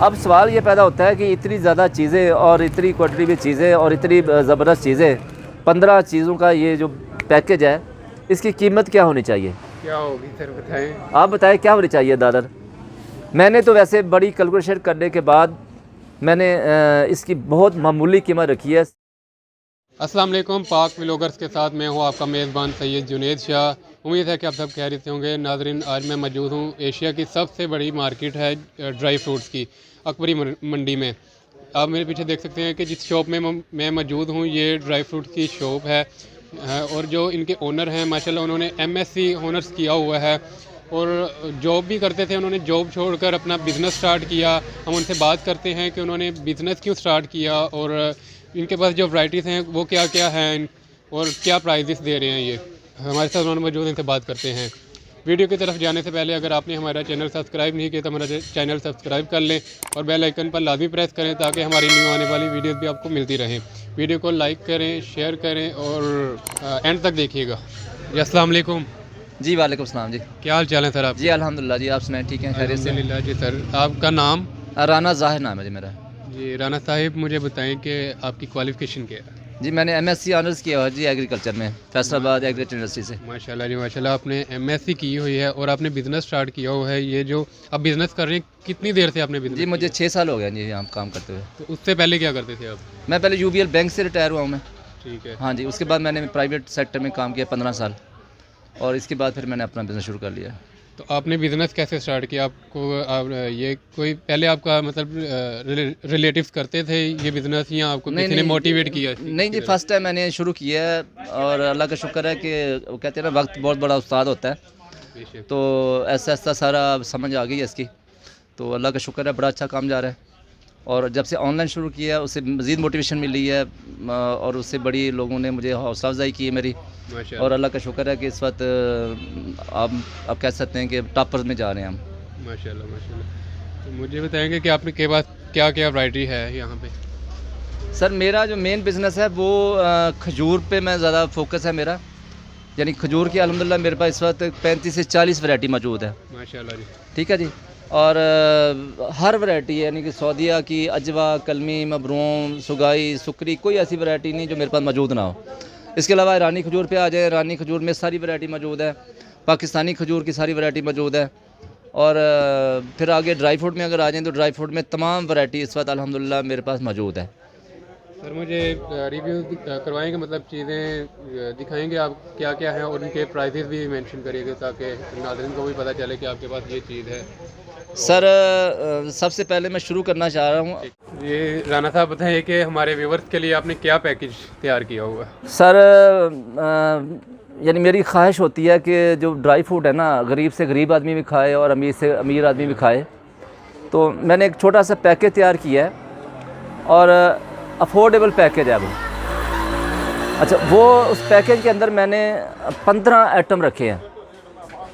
अब सवाल ये पैदा होता है कि इतनी ज़्यादा चीज़ें और इतनी क्वांटिटी में चीज़ें और इतनी ज़बरदस्त चीज़ें, 15 चीज़ों का ये जो पैकेज है, इसकी कीमत क्या होनी चाहिए? क्या होगी सर, बताएं। आप बताएं क्या होनी चाहिए दादर? मैंने तो वैसे बड़ी कैलकुलेशन करने के बाद मैंने इसकी बहुत मामूली कीमत रखी है। अस्सलाम वालेकुम, पाक व्लॉगर्स के साथ मैं हूं आपका मेज़बान सैयद जुनेद शाह। उम्मीद है कि आप सब खैरियत से होंगे। नाज़रीन, आज मैं मौजूद हूं एशिया की सबसे बड़ी मार्केट है ड्राई फ्रूट्स की, अकबरी मंडी में। आप मेरे पीछे देख सकते हैं कि जिस शॉप में मैं मौजूद हूं, ये ड्राई फ्रूट की शॉप है। और जो इनके ओनर हैं, माशाल्लाह उन्होंने MSc ऑनर्स किया हुआ है और जॉब भी करते थे। उन्होंने जॉब छोड़कर अपना बिज़नेस स्टार्ट किया। हम उनसे बात करते हैं कि उन्होंने बिज़नेस क्यों स्टार्ट किया और इनके पास जो वैराइटीज़ हैं वो क्या क्या हैं और क्या प्राइजेस दे रहे हैं। ये हमारे साथ उन्होंने मौजूद, इनसे बात करते हैं। वीडियो की तरफ जाने से पहले अगर आपने हमारा चैनल सब्सक्राइब नहीं किया तो हमारा चैनल सब्सक्राइब कर लें और बेल आइकन पर लाजमी प्रेस करें ताकि हमारी न्यू आने वाली वीडियोस भी आपको मिलती रहें। वीडियो को लाइक करें, शेयर करें और एंड तक देखिएगा। जी अस्सलाम वालेकुम। जी वालेकुम सलाम। जी क्या हाल चाल है सर आप? जी अल्हम्दुलिल्लाह। जी आप सुनाएं, ठीक हैं? खैरियत से? अल्हम्दुलिल्लाह। जी सर, आपका नाम? राना ज़ाहिर नाम है जी मेरा। जी राना साहिब, मुझे बताएं कि आपकी क्वालिफ़िकेशन क्या है? जी मैंने MSc ऑनर्स किया हुआ जी एग्रीकल्चर में, फैसलाबाद एग्रीकल्चर यूनिवर्सिटी से। माशाल्लाह जी माशाल्लाह, आपने MSc की हुई है और आपने बिज़नेस स्टार्ट किया हुआ है। ये जो आप बिज़नेस कर रहे हैं, कितनी देर से आपने बिज़नेस? जी मुझे 6 साल हो गए जी यहाँ काम करते हुए। तो उससे पहले क्या करते थे आप? मैं पहले UBL बैंक से रिटायर हुआ हूँ मैं। ठीक है। हाँ जी, उसके बाद मैंने प्राइवेट सेक्टर में काम किया 15 साल और इसके बाद फिर मैंने अपना बिज़नेस शुरू कर लिया। तो आपने बिज़नेस कैसे स्टार्ट किया? आपको ये कोई पहले आपका मतलब रिलेटिव्स करते थे ये बिज़नेस या आपको किसी ने मोटिवेट किया? नहीं जी, फर्स्ट टाइम मैंने शुरू किया है और अल्लाह का शुक्र है कि वो कहते हैं ना, वक्त बहुत बड़ा उस्ताद होता है। तो ऐसा ऐसा सारा समझ आ गई है इसकी, तो अल्लाह का शुक्र है, बड़ा अच्छा काम जा रहा है। और जब से ऑनलाइन शुरू किया उससे मज़ीद मोटिवेशन मिली है और उससे बड़ी लोगों ने मुझे हौसला अफजाई की है मेरी। और अल्लाह का शुक्र है कि इस वक्त आप कह सकते हैं कि टॉपर्स में जा रहे हैं हम। माशाल्लाह माशाल्लाह। तो मुझे बताएंगे कि आपने के पास क्या क्या वैरायटी है यहाँ पे? सर मेरा जो मेन बिज़नेस है वो खजूर पे मैं ज़्यादा फोकस है मेरा, यानी खजूर की अल्हम्दुलिल्लाह मेरे पास इस वक्त 35 से 40 वैरायटी मौजूद है। माशाल्लाह जी। ठीक है जी। और हर वैरायटी यानी कि सौदिया की, अजवा, कलमी, मबरूम, सुगाई, सुकरी, कोई ऐसी वैरायटी नहीं जो मेरे पास मौजूद ना हो। इसके अलावा ईरानी खजूर पे आ जाए, ईरानी खजूर में सारी वैरायटी मौजूद है। पाकिस्तानी खजूर की सारी वैरायटी मौजूद है। और फिर आगे ड्राई फ्रूट में अगर आ जाएँ तो ड्राई फ्रूट में तमाम वैरायटी इस वक्त अल्हम्दुलिल्लाह मेरे पास मौजूद है। सर मुझे रिव्यू करवाएंगे, मतलब चीज़ें दिखाएंगे आप क्या क्या है और उनके प्राइसेस भी मेंशन करिएगा ताकि नाज़रीन को भी पता चले कि आपके पास ये चीज़ है। सर सबसे पहले मैं शुरू करना चाह रहा हूँ। ये राना साहब बताइए कि हमारे व्यूवर्स के लिए आपने क्या पैकेज तैयार किया हुआ? सर यानी मेरी ख्वाहिश होती है कि जो ड्राई फ्रूट है ना, गरीब से गरीब आदमी भी खाए और अमीर से अमीर आदमी भी खाए। तो मैंने एक छोटा सा पैकेज तैयार किया है और अफोर्डेबल पैकेज है वो। अच्छा, वो उस पैकेज के अंदर मैंने 15 आइटम रखे हैं,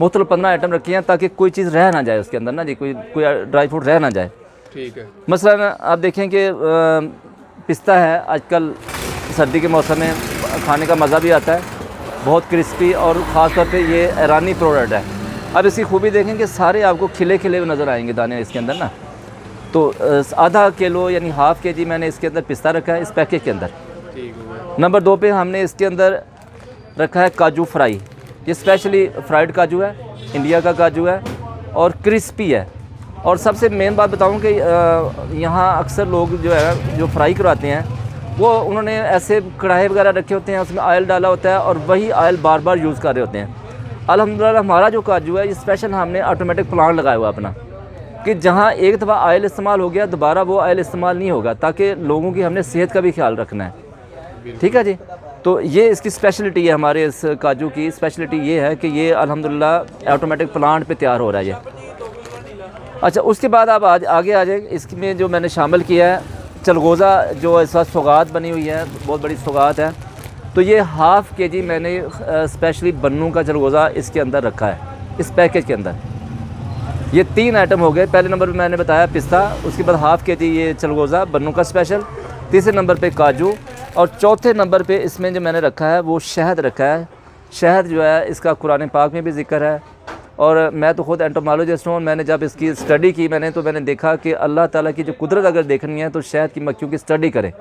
मुख्तलिफ 15 आइटम रखे हैं ताकि कोई चीज़ रह ना जाए उसके अंदर ना जी, कोई ड्राई फ्रूट रह ना जाए। ठीक है। मसलन आप देखें कि पिस्ता है, आजकल सर्दी के मौसम में खाने का मज़ा भी आता है, बहुत क्रिस्पी और ख़ास तौर पे ये ईरानी प्रोडक्ट है। अब इसकी खूबी देखें कि सारे आपको खिले खिले नज़र आएंगे दाने इसके अंदर ना। तो आधा किलो यानी हाफ़ kg मैंने इसके अंदर पिस्ता रखा है इस पैकेज के अंदर। नंबर 2 पे हमने इसके अंदर रखा है काजू फ्राई। ये स्पेशली फ्राइड काजू है, इंडिया का काजू है और क्रिस्पी है। और सबसे मेन बात बताऊं कि यहाँ अक्सर लोग जो है जो फ्राई करवाते हैं वो उन्होंने ऐसे कढ़ाई वगैरह रखे होते हैं, उसमें ऑयल डाला होता है और वही ऑयल बार बार यूज़ कर रहे होते हैं। अल्हम्दुलिल्लाह हमारा जो काजू है ये स्पेशल हमने ऑटोमेटिक प्लांट लगाया हुआ अपना, कि जहाँ एक दफ़ा ऑयल इस्तेमाल हो गया दोबारा वो ऑयल इस्तेमाल नहीं होगा, ताकि लोगों की हमने सेहत का भी ख्याल रखना है। ठीक है जी। तो ये इसकी स्पेशलिटी है, हमारे इस काजू की स्पेशलिटी ये है कि ये अल्हम्दुलिल्लाह ऑटोमेटिक प्लांट पे तैयार हो रहा है ये। अच्छा, उसके बाद आप आगे आ जाए। इसमें जो मैंने शामिल किया है चलगोज़ा, जो इस वक्त सौगात बनी हुई है, बहुत बड़ी सौगात है। तो ये हाफ़ kg मैंने स्पेशली बन्नू का चलगोज़ा इसके अंदर रखा है इस पैकेज के अंदर। ये 3 आइटम हो गए। पहले नंबर पे मैंने बताया पिस्ता, उसके बाद हाफ़ kg ये चलगोज़ा बन्नू का स्पेशल, तीसरे नंबर पे काजू और चौथे नंबर पे इसमें जो मैंने रखा है वो शहद रखा है। शहद जो है इसका कुरान पाक में भी जिक्र है और मैं तो ख़ुद एंटोमोलॉजिस्ट हूँ। मैंने जब इसकी स्टडी की तो मैंने देखा कि अल्लाह ताला की जो कुदरत अगर देखनी है तो शहद की मक्खियों की स्टडी करें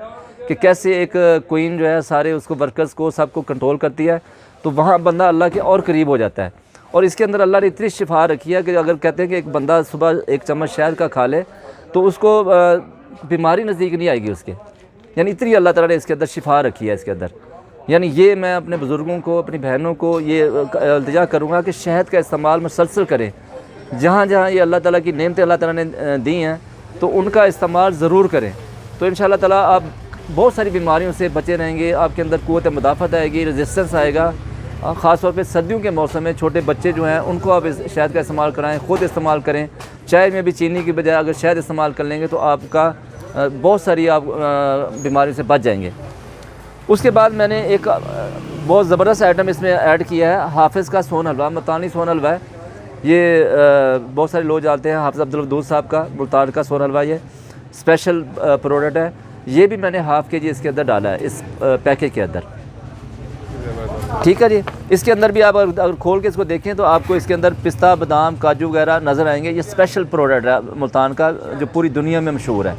कि कैसे एक क्वीन जो है सारे उसको वर्कर्स को सबको कंट्रोल करती है, तो वहाँ बंदा अल्लाह के और करीब हो जाता है। और इसके अंदर अल्लाह ने इतनी शिफा रखी है कि अगर कहते हैं कि एक बंदा सुबह एक चम्मच शहद का खा ले तो उसको बीमारी नज़दीक नहीं आएगी उसके, यानी इतनी अल्लाह ताला ने इसके अंदर शिफा रखी है इसके अंदर। यानी ये मैं अपने बुज़ुर्गों को, अपनी बहनों को ये इल्तिजा करूँगा कि शहद का इस्तेमाल मुसलसल करें। जहाँ जहाँ ये अल्लाह ताला की नेमतें अल्लाह ताला ने दी हैं तो उनका इस्तेमाल ज़रूर करें, तो इंशाअल्लाह ताला आप बहुत सारी बीमारियों से बचे रहेंगे। आपके अंदर क़ुव्वत मुदाफ़त आएगी, रेजिस्टेंस आएगा। ख़ास तौर पे सर्दियों के मौसम में छोटे बच्चे जो हैं उनको आप इस शहद का इस्तेमाल कराएँ, ख़ुद इस्तेमाल करें। चाय में भी चीनी की बजाय अगर शहद इस्तेमाल कर लेंगे तो आपका बहुत सारी आप बीमारियों से बच जाएंगे। उसके बाद मैंने एक बहुत ज़बरदस्त आइटम इसमें ऐड किया है, हाफिज़ का सोन हलवा, मुल्तानी सोन हलवा है। ये बहुत सारे लोग जानते हैं, हाफिज़ अब्दुल वदूद साहब का मुल्तान का सोन हलवा, ये स्पेशल प्रोडक्ट है। ये भी मैंने हाफ़ के जी इसके अंदर डाला है इस पैकेज के अंदर, ठीक है जी। इसके अंदर भी आप अगर खोल के इसको देखें तो आपको इसके अंदर पिस्ता, बादाम, काजू वगैरह नज़र आएंगे। ये स्पेशल प्रोडक्ट है मुल्तान का जो पूरी दुनिया में मशहूर है।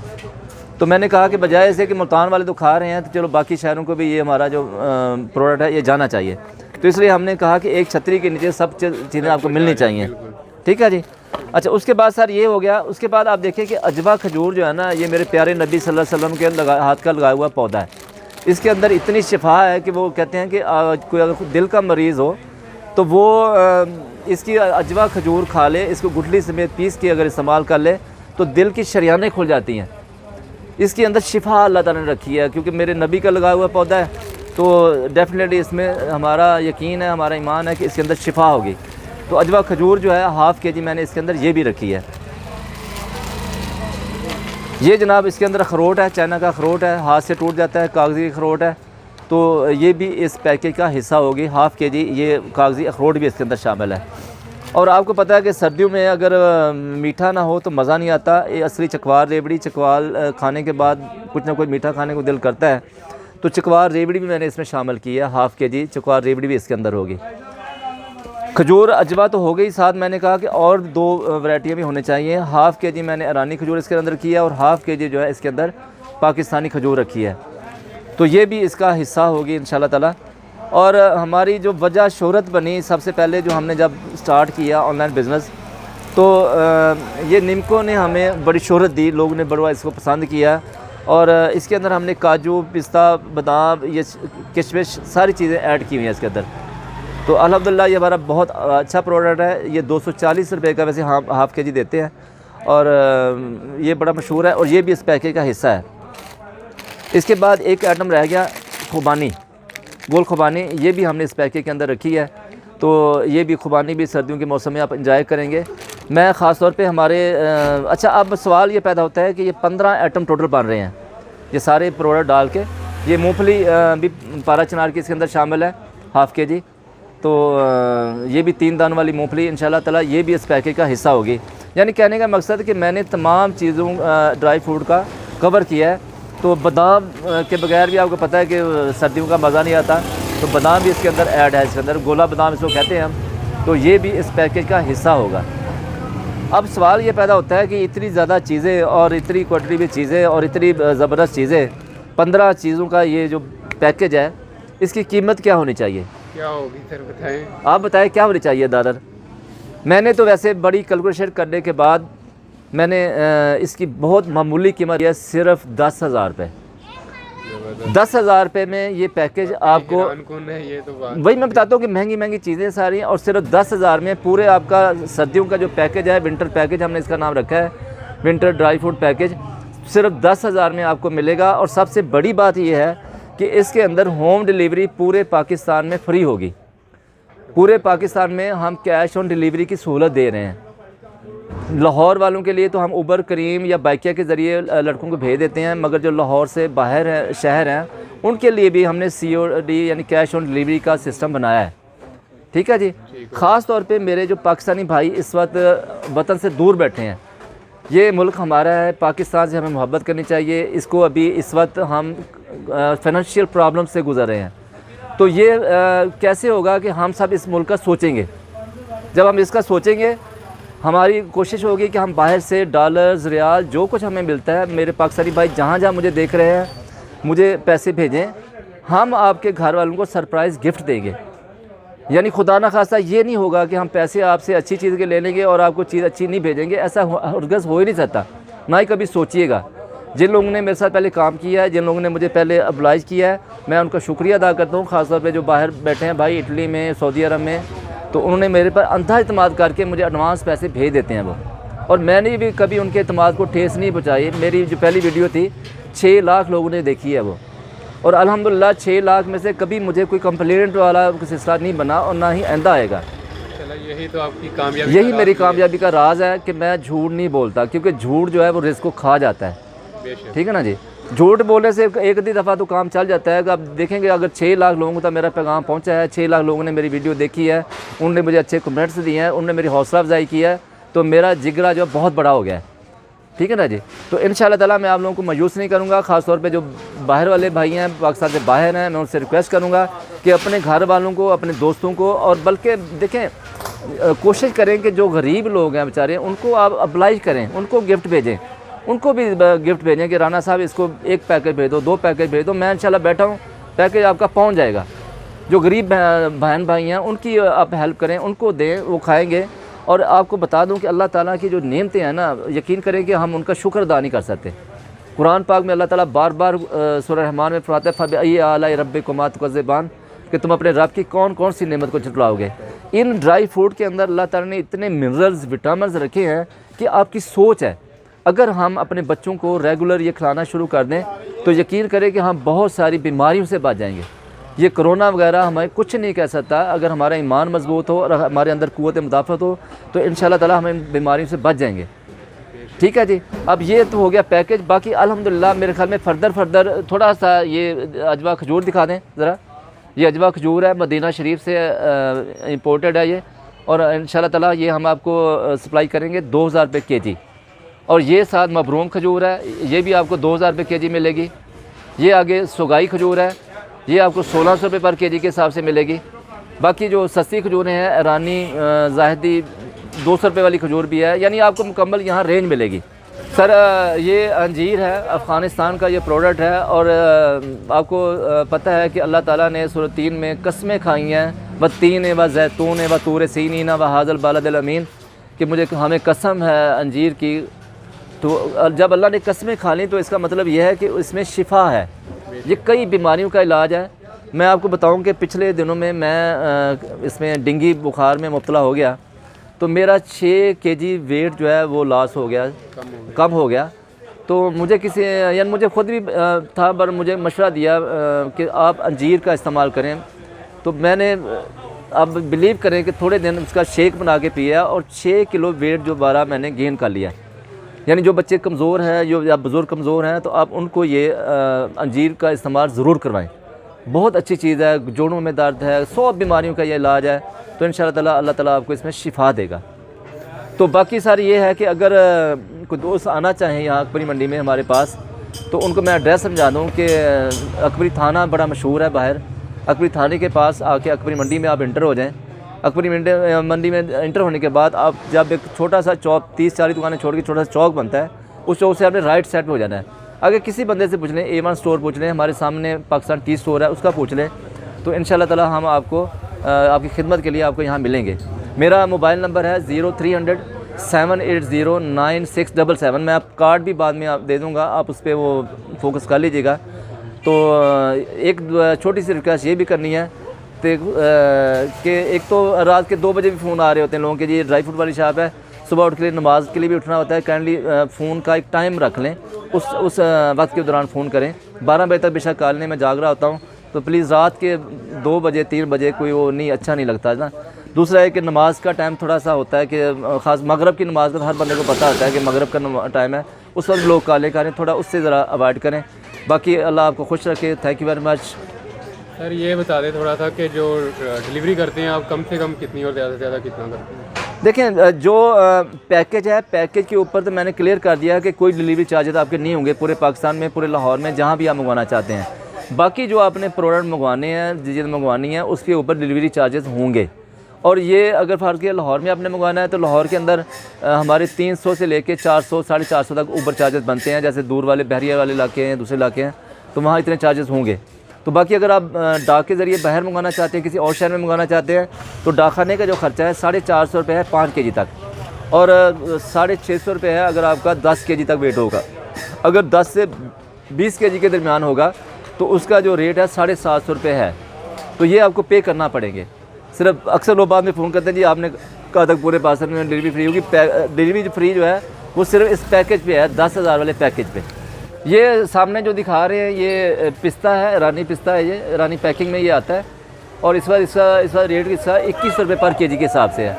तो मैंने कहा कि बजाय ऐसे कि मुल्तान वाले तो खा रहे हैं तो चलो बाकी शहरों को भी ये हमारा जो प्रोडक्ट है ये जाना चाहिए, तो इसलिए हमने कहा कि एक छतरी के नीचे सब चीज़ें आपको मिलनी चाहिए, ठीक है जी। अच्छा, उसके बाद सर ये हो गया। उसके बाद आप देखें कि अजवा खजूर जो है ना, ये मेरे प्यारे नबी सल्लल्लाहु अलैहि वसल्लम के हाथ का लगाया हुआ पौधा है। इसके अंदर इतनी शिफा है कि वो कहते हैं कि कोई अगर दिल का मरीज़ हो तो वो इसकी अजवा खजूर खा ले, इसको गुठली समेत पीस के अगर इस्तेमाल कर ले तो दिल की शरियानें खुल जाती हैं। इसके अंदर शिफा अल्लाह ताला ने रखी है, क्योंकि मेरे नबी का लगाया हुआ पौधा है तो डेफिनेटली इसमें हमारा यकीन है, हमारा ईमान है कि इसके अंदर शिफा होगी। तो अजवा खजूर जो है हाफ़ के जी मैंने इसके अंदर ये भी रखी है। ये जनाब इसके अंदर अखरोट है, चाइना का अखरोट है, हाथ से टूट जाता है, कागज़ी अखरोट है, तो ये भी इस पैकेज का हिस्सा होगी। हाफ़ के जी ये कागज़ी अखरोट भी इसके अंदर शामिल है। और आपको पता है कि सर्दियों में अगर मीठा ना हो तो मज़ा नहीं आता। ये असली चकवार रेवड़ी, चकवार खाने के बाद कुछ ना कुछ मीठा खाने को दिल करता है, तो चकवार रेवड़ी भी मैंने इसमें शामिल की है। हाफ़ के जी चकवार रेवड़ी भी इसके अंदर होगी। खजूर अजवा तो हो गई, साथ मैंने कहा कि और 2 वैरायटियाँ भी होने चाहिए। हाफ़ के जी मैंने ईरानी खजूर इसके अंदर किया और हाफ़ के जी जो है इसके अंदर पाकिस्तानी खजूर रखी है, तो ये भी इसका हिस्सा होगी इंशाल्लाह ताला। और हमारी जो वजह शोहरत बनी सबसे पहले जो हमने जब स्टार्ट किया ऑनलाइन बिज़नेस, तो ये निमको ने हमें बड़ी शोहरत दी, लोगों ने बड़ा इसको पसंद किया। और इसके अंदर हमने काजू, पिस्ता, बादाम, ये किशमिश सारी चीज़ें ऐड की हुई हैं इसके अंदर। तो अल्हम्दुलिल्लाह ये हमारा बहुत अच्छा प्रोडक्ट है। ये 240 रुपये का वैसे हाफ़ के जी देते हैं और ये बड़ा मशहूर है और ये भी इस पैकेज का हिस्सा है। इसके बाद एक आइटम रह गया खुबानी, गोल खुबानी, ये भी हमने इस पैकेज के अंदर रखी है। तो ये भी खुबानी भी सर्दियों के मौसम में आप इंजॉय करेंगे। मैं ख़ास तौर पे हमारे अच्छा, अब सवाल ये पैदा होता है कि ये 15 आइटम टोटल बन रहे हैं, ये सारे प्रोडक्ट डाल के। ये मूंगफली भी पारा चिनार की इसके अंदर शामिल है हाफ़ के जी, तो ये भी 3 दान वाली मूंगफली इंशाल्लाह ताला ये भी इस पैकेज का हिस्सा होगी। यानी कहने का मकसद कि मैंने तमाम चीज़ों ड्राई फ्रूट का कवर किया है। तो बादाम के बगैर भी आपको पता है कि सर्दियों का मज़ा नहीं आता, तो बादाम भी इसके अंदर ऐड है, इसके अंदर गोला बादाम इसको कहते हैं हम, तो ये भी इस पैकेज का हिस्सा होगा। अब सवाल ये पैदा होता है कि इतनी ज़्यादा चीज़ें और इतनी क्वांटिटी में चीज़ें और इतनी ज़बरदस्त चीज़ें, 15 चीज़ों का ये जो पैकेज है, इसकी कीमत क्या होनी चाहिए? क्या होगी सर, बताएं। आप बताएं क्या होनी चाहिए दादर? मैंने तो वैसे बड़ी कैलकुलेशन करने के बाद मैंने इसकी बहुत मामूली कीमत है, सिर्फ 10,000 रुपये। 10,000 रुपये में ये पैकेज आपको, ये तो वही मैं बताता हूँ कि महंगी महंगी चीज़ें सारी हैं और सिर्फ 10,000 में पूरे आपका सर्दियों का जो पैकेज है, विंटर पैकेज हमने इसका नाम रखा है, विंटर ड्राई फ्रूट पैकेज, सिर्फ 10,000 में आपको मिलेगा। और सबसे बड़ी बात यह है कि इसके अंदर होम डिलीवरी पूरे पाकिस्तान में फ्री होगी। पूरे पाकिस्तान में हम कैश ऑन डिलीवरी की सहूलत दे रहे हैं। लाहौर वालों के लिए तो हम उबर, करीम या बाइकिया के ज़रिए लड़कों को भेज देते हैं, मगर जो लाहौर से बाहर है शहर हैं उनके लिए भी हमने COD यानी कैश ऑन डिलीवरी का सिस्टम बनाया है, ठीक है जी। ख़ास तौर पे मेरे जो पाकिस्तानी भाई इस वक्त वतन से दूर बैठे हैं, ये मुल्क हमारा है, पाकिस्तान से हमें मोहब्बत करनी चाहिए। इसको अभी इस वक्त हम फाइनेंशियल प्रॉब्लम से गुजर रहे हैं, तो ये कैसे होगा कि हम सब इस मुल्क का सोचेंगे। जब हम इसका सोचेंगे, हमारी कोशिश होगी कि हम बाहर से डॉलर्स, रियाल, जो कुछ हमें मिलता है, मेरे पाकिस्तानी भाई जहाँ जहाँ मुझे देख रहे हैं, मुझे पैसे भेजें, हम आपके घर वालों को सरप्राइज़ गिफ्ट देंगे। यानी खुदा ना खास्ता ये नहीं होगा कि हम पैसे आपसे अच्छी चीज़ के ले लेंगे और आपको चीज़ अच्छी नहीं भेजेंगे, ऐसा हरगिज़ हो ही नहीं सकता, ना ही कभी सोचिएगा। जिन लोगों ने मेरे साथ पहले काम किया है, जिन लोगों ने मुझे पहले अब्लाइज किया है, मैं उनका शुक्रिया अदा करता हूँ। ख़ासतौर पे जो बाहर बैठे हैं भाई, इटली में, सऊदी अरब में, तो उन्होंने मेरे पर अंधा इत्मीनाद करके मुझे एडवांस पैसे भेज देते हैं वो, और मैंने भी कभी उनके इत्मीनाद को ठेस नहीं पहुँचाई। मेरी जो पहली वीडियो थी 6 लाख लोगों ने देखी है वो, और अल्हम्दुलिल्लाह 6 लाख में से कभी मुझे कोई कंप्लेंट वाला सिलसिला नहीं बना और ना ही आइंदा आएगा। यही तो आपकी कामयाबी, यही मेरी कामयाबी का राज है कि मैं झूठ नहीं बोलता, क्योंकि झूठ जो है वो रिस्क को खा जाता है। ठीक है ना जी। झूठ बोलने से एक आधी दफ़ा तो काम चल जाता है। अब देखेंगे अगर 6 लाख लोगों तक मेरा पैगाम पहुंचा है, 6 लाख लोगों ने मेरी वीडियो देखी है, उन्होंने मुझे अच्छे कमेंट्स दिए हैं, उन्होंने मेरी हौसला अफजाई की है, तो मेरा जिगरा जो बहुत बड़ा हो गया है। ठीक है ना जी। तो इंशाअल्लाह ताला मैं आप लोगों को मायूस नहीं करूँगा। ख़ासतौर पे जो बाहर वाले भाई हैं, पाकिस्तान से बाहर हैं, मैं उनसे रिक्वेस्ट करूँगा कि अपने घर वालों को, अपने दोस्तों को, और बल्कि देखें कोशिश करें कि जो गरीब लोग हैं बेचारे, उनको आप अब्लाइज करें, उनको गिफ्ट भेजें, उनको भी गिफ्ट भेजें कि राना साहब इसको 1 पैकेट भेज दो, 2 पैकेट भेज दो, मैं इंशाल्लाह बैठा हूँ, पैकेज आपका पहुँच जाएगा। जो गरीब बहन भाई हैं उनकी आप हेल्प करें, उनको दें, वो खाएँगे। और आपको बता दूं कि अल्लाह ताला की जो नेमतें हैं ना, यकीन करें कि हम उनका शुक्र अदा नहीं कर सकते। कुरान पाक में अल्लाह ताला बार बार सूरह रहमान में फरमाता है फबअय्यि आलाइ रब्बिकुमा तुकज़्ज़िबान, कि तुम अपने रब की कौन कौन सी नेमत को झुटलाओगे। इन ड्राई फ्रूट के अंदर अल्लाह ताला ने इतने मिनरल्स, विटामिन रखे हैं कि आपकी सोच है, अगर हम अपने बच्चों को रेगुलर ये खिलाना शुरू कर दें तो यकीन करें कि हम बहुत सारी बीमारियों से बच जाएंगे। ये कोरोना वगैरह हमें कुछ नहीं कह सकता। अगर हमारा ईमान मजबूत हो और हमारे अंदर कुव्वत मुदाफ़त हो तो इंशाअल्लाह ताला हम इन बीमारियों से बच जाएंगे। ठीक है जी। अब ये तो हो गया पैकेज। बाकी अल्हम्दुलिल्लाह मेरे ख्याल में फर्दर थोड़ा सा ये अजवा खजूर दिखा दें ज़रा। ये अजवा खजूर है, मदीना शरीफ से इम्पोर्टेड है ये, और इंशाअल्लाह ताला ये हम आपको सप्लाई करेंगे 2000 रुपये केजी। और ये साथ मबरूम खजूर है, ये भी आपको 2000 रुपये केजी मिलेगी। ये आगे सुगाई खजूर है, ये आपको 1600 रुपये पर केजी के हिसाब से मिलेगी। बाकी जो सस्ती खजूरें हैं, ईरानी, ज़ाहिदी, 200 रुपये वाली खजूर भी है, यानी आपको मुकम्मल यहाँ रेंज मिलेगी। सर ये अंजीर है, अफ़गानिस्तान का ये प्रोडक्ट है, और आपको पता है कि अल्लाह ताला ने सूरह 3 में कस्में खाई हैं, व तीन व जैतून व तूर सीनीन व हाज़ल बालदिल अमीन, कि हमें कसम है अंजीर की। तो जब अल्लाह ने कस्में खा ली तो इसका मतलब यह है कि इसमें शिफा है, ये कई बीमारियों का इलाज है। मैं आपको बताऊं कि पिछले दिनों में मैं इसमें डेंगू बुखार में मुब्तला हो गया, तो मेरा 6 केजी वेट जो है वो लॉस हो गया, कम हो गया। तो मुझे किसी, यानी मुझे ख़ुद भी था, पर मुझे मशवरा दिया कि आप अंजीर का इस्तेमाल करें। तो मैंने अब बिलीव करें कि थोड़े दिन उसका शेक बना के पिया, और 6 किलो वेट जो बारह मैंने गेन कर लिया। यानी जो बच्चे कमज़ोर हैं, जो या बुज़ुर्ग कमज़ोर हैं, तो आप उनको ये अंजीर का इस्तेमाल ज़रूर करवाएं। बहुत अच्छी चीज़ है, जोड़ों में दर्द है, 100 बीमारियों का ये इलाज है। तो इंशाअल्लाह ताला अल्लाह ताला आपको इसमें शिफा देगा। तो बाकी सारी ये है कि अगर कोई दोस्त आना चाहें यहाँ अकबरी मंडी में हमारे पास, तो उनको मैं एड्रेस समझा दूँ कि अकबरी थाना बड़ा मशहूर है बाहर। अकबरी थाने के पास आके अकबरी मंडी में आप इंटर हो जाएँ। अकबरी मंडी में इंटर होने के बाद आप जब एक छोटा सा चौक, 30-40 दुकानें छोड़ के छोटा सा चौक बनता है, उस चौक से आपने राइट साइड पे हो जाना है। अगर किसी बंदे से पूछ लें, A1 स्टोर पूछ लें, हमारे सामने पाकिस्तान टी स्टोर है, उसका पूछ लें, तो इंशाअल्लाह ताला हम आपको आपकी खिदमत के लिए आपको यहाँ मिलेंगे। मेरा मोबाइल नंबर है 0300 780 9677। मैं आप कार्ड भी बाद में आप दे दूँगा, आप उस पर वो फोकस कर लीजिएगा। तो एक छोटी सी रिक्वेस्ट ये भी करनी है कि एक तो रात के 2 बजे भी फ़ोन आ रहे होते हैं लोगों के, जी ड्राई फ्रूट वाली शॉप है, सुबह उठ के नमाज के लिए भी उठना होता है। काइंडली फ़ोन का एक टाइम रख लें, उस वक्त के दौरान फ़ोन करें। 12 बजे तक बेशक कॉल नहीं, मैं जाग रहा होता हूँ, तो प्लीज़ रात के 2 बजे 3 बजे कोई वो नहीं, अच्छा नहीं लगता है ना। दूसरा है कि नमाज़ का टाइम थोड़ा सा होता है कि ख़ास मगरब की नमाज़ का तो हर बंदे को पता होता है कि मगरब का टाइम है, उस वक्त लोग कॉलें करें, थोड़ा उससे ज़रा अवॉइड करें। बाकी अल्लाह आपको खुश रखे। Thank you very much. Sir ये बता दें थोड़ा सा कि जो डिलीवरी करते हैं आप कम से कम कितनी और ज़्यादा से ज़्यादा कितना करते हैं? देखें, जो पैकेज है, पैकेज के ऊपर तो मैंने क्लियर कर दिया कि कोई डिलीवरी चार्जेस आपके नहीं होंगे पूरे पाकिस्तान में, पूरे लाहौर में, जहाँ भी आप मंगवाना चाहते हैं। बाकी जो आपने प्रोडक्ट मंगवाने हैं, चीज़ें मंगवानी है, उसके ऊपर डिलीवरी चार्जेस होंगे। और ये अगर फ़र्ज़ के लाहौर में आपने मंगवाना है तो लाहौर के अंदर हमारे 300 से लेके 400 450 तक ऊबर चार्जेस बनते हैं। जैसे दूर वाले बहरिया वाले इलाके हैं, दूसरे इलाके हैं, तो वहाँ इतने चार्जेस होंगे। तो बाकी अगर आप डाक के ज़रिए बाहर मंगाना चाहते हैं, किसी और शहर में मंगाना चाहते हैं, तो डाकखाने का जो ख़र्चा है 450 रुपये है 5 kg तक, और 650 रुपये है अगर आपका 10 kg तक वेट होगा। अगर 10 से 20 kg के दरमियान होगा तो उसका जो रेट है 750 रुपये है। तो ये आपको पे करना पड़ेंगे। सिर्फ अक्सर लोग बाद में फ़ोन करते हैं जी आपने कहा तक पूरे पार्सल में डिलीवरी फ्री होगी। डिलीवरी फ्री जो है वो सिर्फ इस पैकेज पे है, 10,000 वाले पैकेज पे। ये सामने जो दिखा रहे हैं ये पिस्ता है, ईरानी पिस्ता है, ये ईरानी पैकिंग में ये आता है। और इस बार इसका रेट इसका 21 रुपये पर kg के हिसाब से है।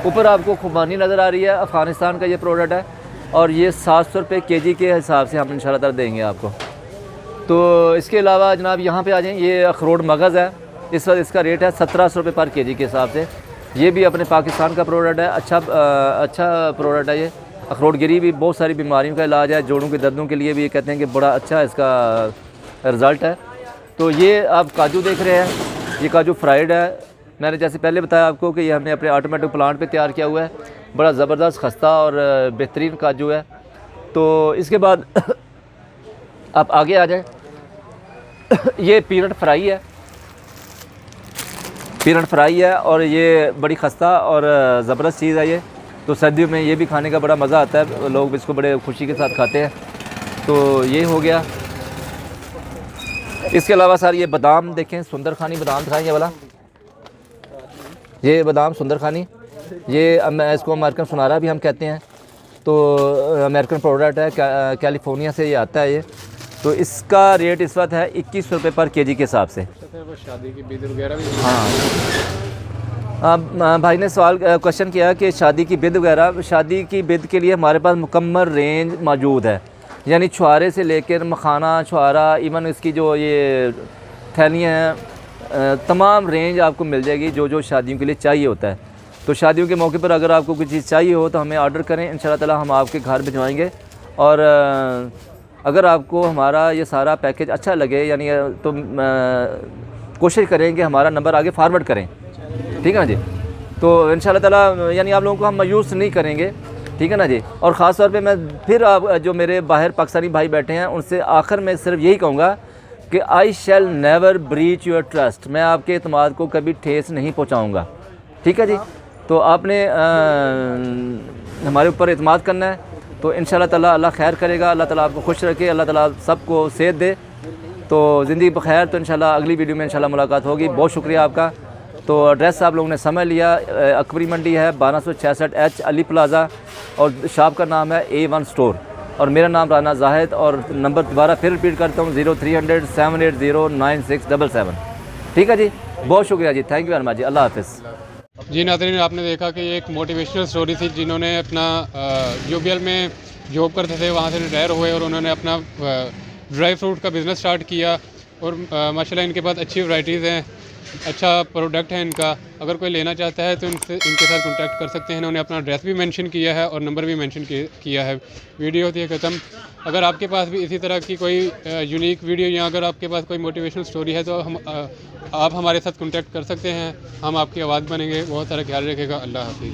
ऊपर आपको खुबानी नज़र आ रही है, अफ़गानिस्तान का ये प्रोडक्ट है, और ये 700 रुपये kg के हिसाब से हम इंशाल्लाह ताला देंगे आपको। तो इसके अलावा जनाब यहाँ पे आ जाएँ, ये अखरोट मगज़ है, इस वक्त इसका रेट है 1700 रुपये पर kg के हिसाब से। ये भी अपने पाकिस्तान का प्रोडक्ट है, अच्छा प्रोडक्ट है ये। अखरोट गिरी भी बहुत सारी बीमारियों का इलाज है, जोड़ों के दर्दों के लिए भी ये कहते हैं कि बड़ा अच्छा इसका रिज़ल्ट है। तो ये आप काजू देख रहे हैं, ये काजू फ्राइड है। मैंने जैसे पहले बताया आपको कि ये हमने अपने ऑटोमेटिक प्लांट पे तैयार किया हुआ है। बड़ा ज़बरदस्त खस्ता और बेहतरीन काजू है। तो इसके बाद आप आगे आ जाएँ, ये पीनट फ्राई है, पीनट फ्राई है, और ये बड़ी खस्ता और ज़बरदस्त चीज़ है ये। तो सर्दियों में ये भी खाने का बड़ा मज़ा आता है, लोग इसको बड़े खुशी के साथ खाते हैं। तो ये हो गया। इसके अलावा सर ये बादाम देखें, सुंदर खानी बादाम दिखाएं, ये वाला, ये बादाम सुंदर खानी, ये इसको अमेरिकन सुनारा भी हम कहते हैं। तो अमेरिकन प्रोडक्ट है, कैलिफोर्निया से ये आता है ये। तो इसका रेट इस वक्त है 21 रुपये पर kg के हिसाब से। शादी की बिद वगैरह भी, हाँ भाई ने सवाल क्वेश्चन किया कि शादी की बिद वगैरह, शादी की बिद के लिए हमारे पास मुकम्मल रेंज मौजूद है। यानी छुआरे से लेकर मखाना, छुआरा, इवन इसकी जो ये थैलियाँ हैं, तमाम रेंज आपको मिल जाएगी जो शादियों के लिए चाहिए होता है। तो शादियों के मौके पर अगर आपको कोई चीज़ चाहिए हो तो हमें ऑर्डर करें, इंशाल्लाह ताला हम आपके घर भिजवाएंगे। और अगर आपको हमारा ये सारा पैकेज अच्छा लगे यानी तो कोशिश करें कि हमारा नंबर आगे फारवर्ड करें, ठीक है ना जी। तो इंशाल्लाह ताला यानी आप लोगों को हम मायूस नहीं करेंगे, ठीक है ना जी। और ख़ास तौर पे मैं फिर आप जो मेरे बाहर पाकिस्तानी भाई बैठे हैं उनसे आखिर में सिर्फ यही कहूँगा कि I shall never breach your trust. मैं आपके एतमाद को कभी ठेस नहीं पहुँचाऊँगा, ठीक है जी। तो आपने हमारे ऊपर एतमाद करना है, तो इंशाल्लाह ताला अल्लाह खैर करेगा, अल्लाह ताला आपको खुश रखे, अल्लाह ताला सबको सेहत दे। तो ज़िंदगी बखैर। तो इंशाल्लाह अगली वीडियो में इंशाल्लाह मुलाकात होगी। बहुत शुक्रिया आपका। तो एड्रेस आप लोगों ने समझ लिया, अकबरी मंडी है, 1266H अली प्लाज़ा, और शॉप का नाम है A1 स्टोर, और मेरा नाम राना जाहिद। और नंबर दोबारा फिर रिपीट करता हूँ, 0300 780 9677। ठीक है जी, बहुत शुक्रिया जी, थैंक यू वेरी मच जी, अल्लाह हाफ़िज़। जी नाज़रीन, आपने देखा कि एक मोटिवेशनल स्टोरी थी, जिन्होंने अपना यूबीएल में जॉब करते थे, वहाँ से रिटायर हुए और उन्होंने अपना ड्राई फ्रूट का बिज़नेस स्टार्ट किया। और माशाल्लाह इनके पास अच्छी वैराइटीज़ हैं, अच्छा प्रोडक्ट है इनका। अगर कोई लेना चाहता है तो इनके साथ कांटेक्ट कर सकते हैं। इन्होंने अपना एड्रेस भी मेंशन किया है और नंबर भी मेंशन किया है। वीडियो होती है ख़त्म। अगर आपके पास भी इसी तरह की कोई यूनिक वीडियो या अगर आपके पास कोई मोटिवेशनल स्टोरी है तो आप हमारे साथ कांटेक्ट कर सकते हैं, हम आपकी आवाज़ बनेंगे। बहुत सारा ख्याल रखेगा। अल्लाह हाफ़िज़।